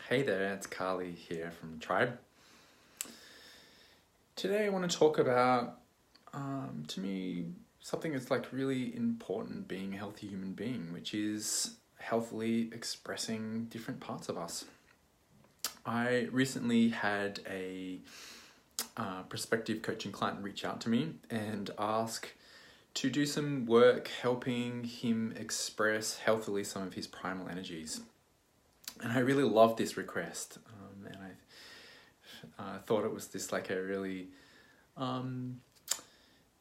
Hey there, it's Carly here from Tribe. Today I want to talk about, to me, something that's like really important being a healthy human being, which is healthily expressing different parts of us. I recently had a prospective coaching client reach out to me and ask to do some work helping him express healthily some of his primal energies. And I really loved this request, and I thought it was just like a really,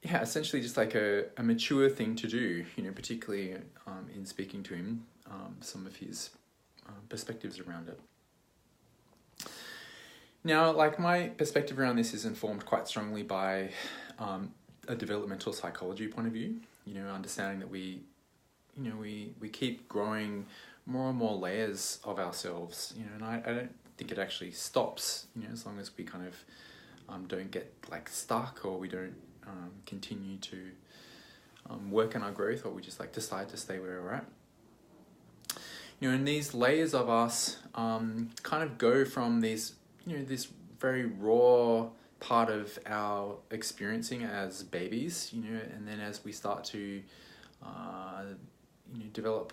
essentially just like a mature thing to do, particularly in speaking to him, some of his perspectives around it. Now, like my perspective around this is informed quite strongly by a developmental psychology point of view, understanding that we keep growing more and more layers of ourselves, and I don't think it actually stops, as long as we kind of don't get like stuck, or we don't continue to work on our growth, or we just like decide to stay where we're at. And these layers of us kind of go from these, this very raw part of our experiencing as babies, and then as we start to develop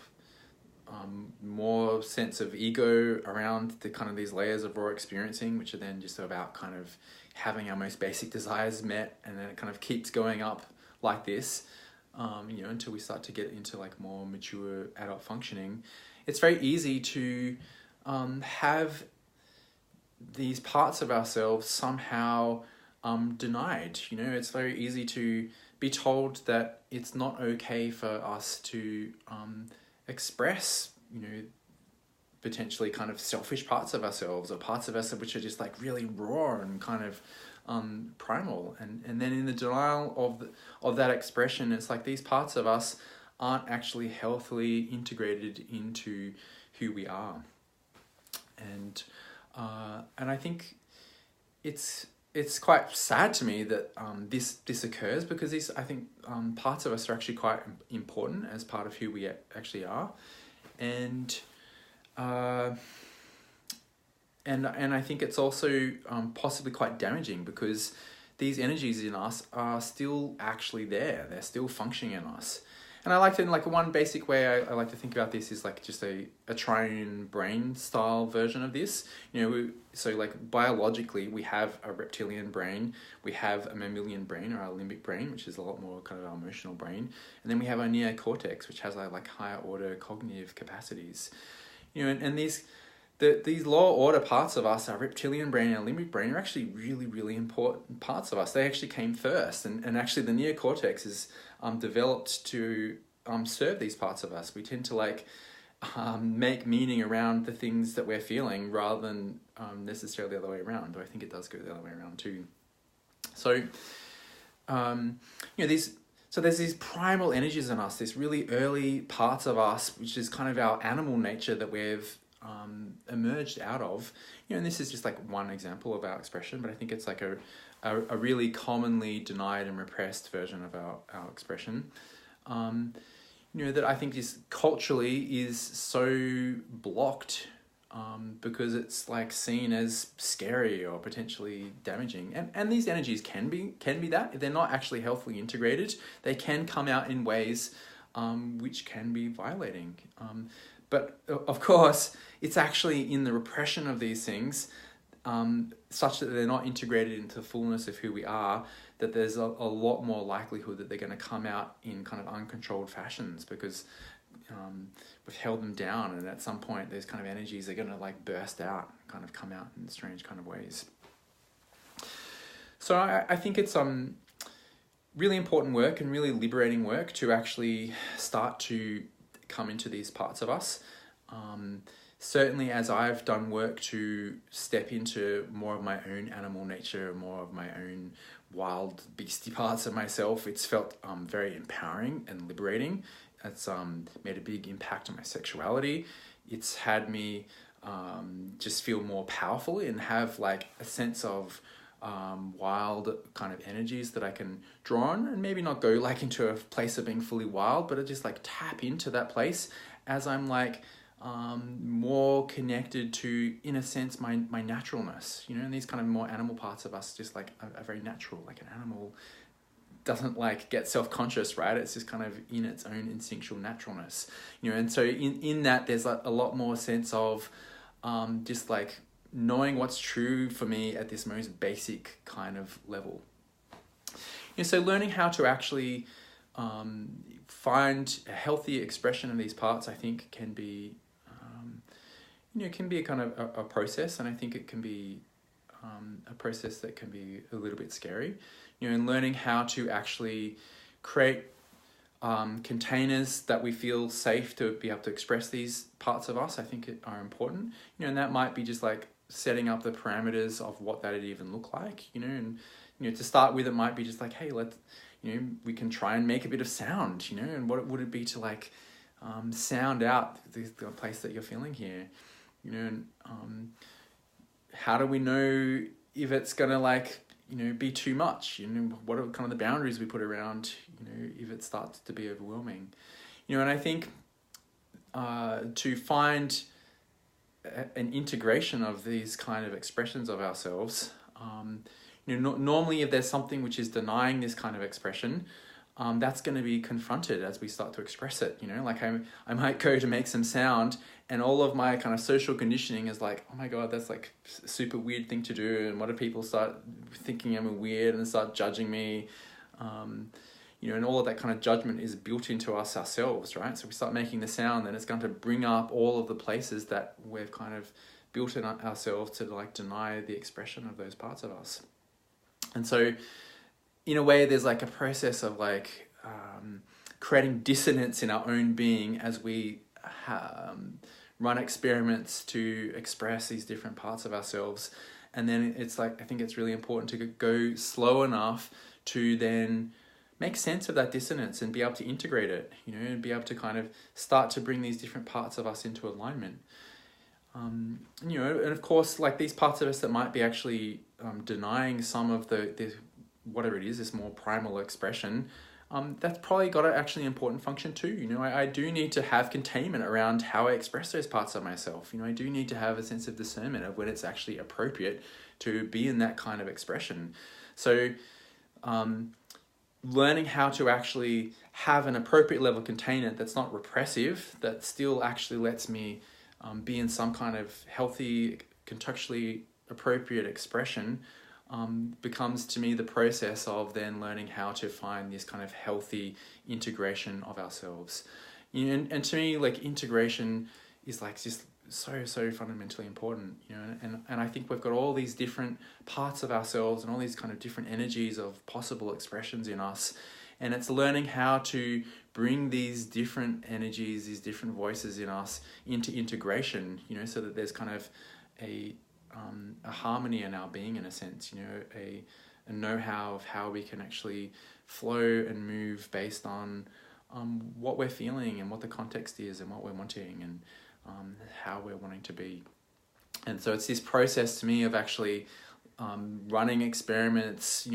more sense of ego around the kind of these layers of raw experiencing, which are then just about kind of having our most basic desires met, and then it kind of keeps going up like this, until we start to get into like more mature adult functioning. It's very easy to have these parts of ourselves somehow denied. It's very easy to be told that it's not okay for us to express, potentially kind of selfish parts of ourselves, or parts of us which are just like really raw and kind of primal. And then in the denial of that expression, it's like these parts of us aren't actually healthily integrated into who we are. And I think it's quite sad to me that this occurs, because these, I think, parts of us are actually quite important as part of who we actually are, and I think it's also possibly quite damaging, because these energies in us are still actually there; they're still functioning in us. And I like to, like, one basic way I like to think about this is like just a triune brain style version of this. So like biologically, we have a reptilian brain, we have a mammalian brain, or our limbic brain, which is a lot more kind of our emotional brain. And then we have our neocortex, which has like higher order cognitive capacities. And these lower order parts of us, our reptilian brain and our limbic brain, are actually really, really important parts of us. They actually came first. And actually the neocortex is developed to serve these parts of us. We tend to make meaning around the things that we're feeling, rather than necessarily the other way around. Though I think it does go the other way around too. So, there's these primal energies in us, this really early parts of us, which is kind of our animal nature that we've emerged out of. And this is just like one example of our expression, but I think it's like a really commonly denied and repressed version of our expression. That I think is culturally is so blocked, because it's like seen as scary or potentially damaging. And these energies can be that. If they're not actually healthily integrated, they can come out in ways which can be violating. But of course, it's actually in the repression of these things, such that they're not integrated into the fullness of who we are, that there's a lot more likelihood that they're going to come out in kind of uncontrolled fashions, because we've held them down, and at some point those kind of energies are going to like burst out, kind of come out in strange kind of ways. So I think it's really important work and really liberating work to actually start to come into these parts of us. Certainly as I've done work to step into more of my own animal nature, more of my own wild beastie parts of myself, it's felt very empowering and liberating. It's made a big impact on my sexuality. It's had me just feel more powerful and have like a sense of wild kind of energies that I can draw on, and maybe not go like into a place of being fully wild, but I just like tap into that place as I'm like more more connected to, in a sense, my naturalness, you know, and these kind of more animal parts of us just like are very natural. Like an animal doesn't like get self-conscious, right? It's just kind of in its own instinctual naturalness, you know. And so in that there's like a lot more sense of just like knowing what's true for me at this most basic kind of level. You know, so learning how to actually find a healthy expression of these parts, I think can be can be a kind of a process, and I think it can be a process that can be a little bit scary. You know, and learning how to actually create containers that we feel safe to be able to express these parts of us, I think are important. You know, and that might be just like setting up the parameters of what that'd even look like. You know, and to start with, it might be just like, hey, we can try and make a bit of sound. You know, and what would it be to like sound out the place that you're feeling here. You know, and how do we know if it's gonna like be too much? You know, what are kind of the boundaries we put around, if it starts to be overwhelming? You know, and I think to find an integration of these kind of expressions of ourselves, normally if there's something which is denying this kind of expression, that's going to be confronted as we start to express it. You know, like I might go to make some sound, and all of my kind of social conditioning is like, oh my God, that's like a super weird thing to do. And what if people start thinking I'm weird and start judging me? And all of that kind of judgment is built into us ourselves, right? So we start making the sound, then it's going to bring up all of the places that we've kind of built in ourselves to like deny the expression of those parts of us. And so in a way, there's like a process of like creating dissonance in our own being as we run experiments to express these different parts of ourselves. And then it's like, I think it's really important to go slow enough to then make sense of that dissonance and be able to integrate it, and be able to kind of start to bring these different parts of us into alignment. And of course, like these parts of us that might be actually denying some of the whatever it is, this more primal expression, that's probably got an actually important function too. I do need to have containment around how I express those parts of myself. I do need to have a sense of discernment of when it's actually appropriate to be in that kind of expression. So learning how to actually have an appropriate level of containment that's not repressive, that still actually lets me be in some kind of healthy, contextually appropriate expression, becomes to me the process of then learning how to find this kind of healthy integration of ourselves. And to me, like integration is like just so fundamentally important, and I think we've got all these different parts of ourselves and all these kind of different energies of possible expressions in us, and it's learning how to bring these different energies, these different voices in us into integration, so that there's kind of a harmony in our being, in a sense, a know-how of how we can actually flow and move based on what we're feeling and what the context is and what we're wanting and how we're wanting to be. And so it's this process to me of actually running experiments,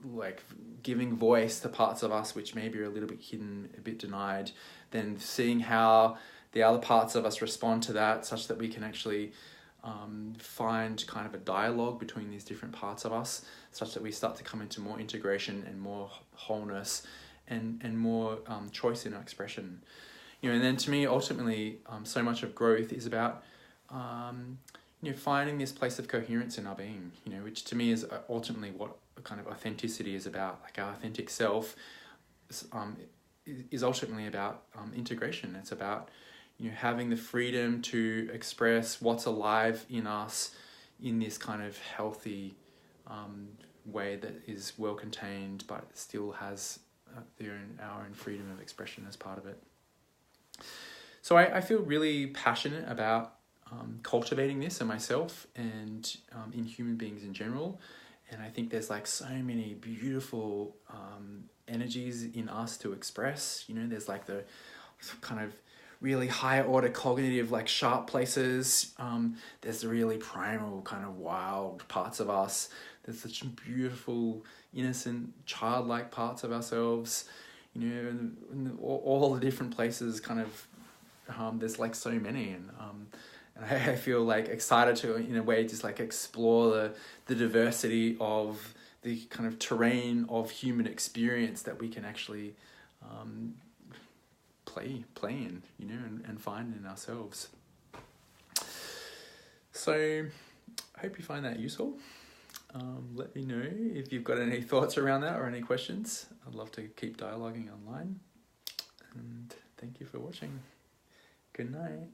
like giving voice to parts of us which maybe are a little bit hidden, a bit denied, then seeing how the other parts of us respond to that, such that we can actually find kind of a dialogue between these different parts of us, such that we start to come into more integration and more wholeness and more choice in our expression. And then to me, ultimately, so much of growth is about finding this place of coherence in our being, which to me is ultimately what kind of authenticity is about. Like our authentic self is ultimately about integration. It's about having the freedom to express what's alive in us in this kind of healthy way that is well contained, but still has our own freedom of expression as part of it. So I feel really passionate about cultivating this in myself and in human beings in general. And I think there's like so many beautiful energies in us to express. There's like the kind of really higher order cognitive, like sharp places. There's the really primal kind of wild parts of us. There's such beautiful, innocent, childlike parts of ourselves. And all the different places kind of, there's like so many. And I feel like excited to, in a way, just like explore the diversity of the kind of terrain of human experience that we can actually play in, you know, and find in ourselves. So I hope you find that useful. Let me know if you've got any thoughts around that or any questions. I'd love to keep dialoguing online. And thank you for watching. Good night.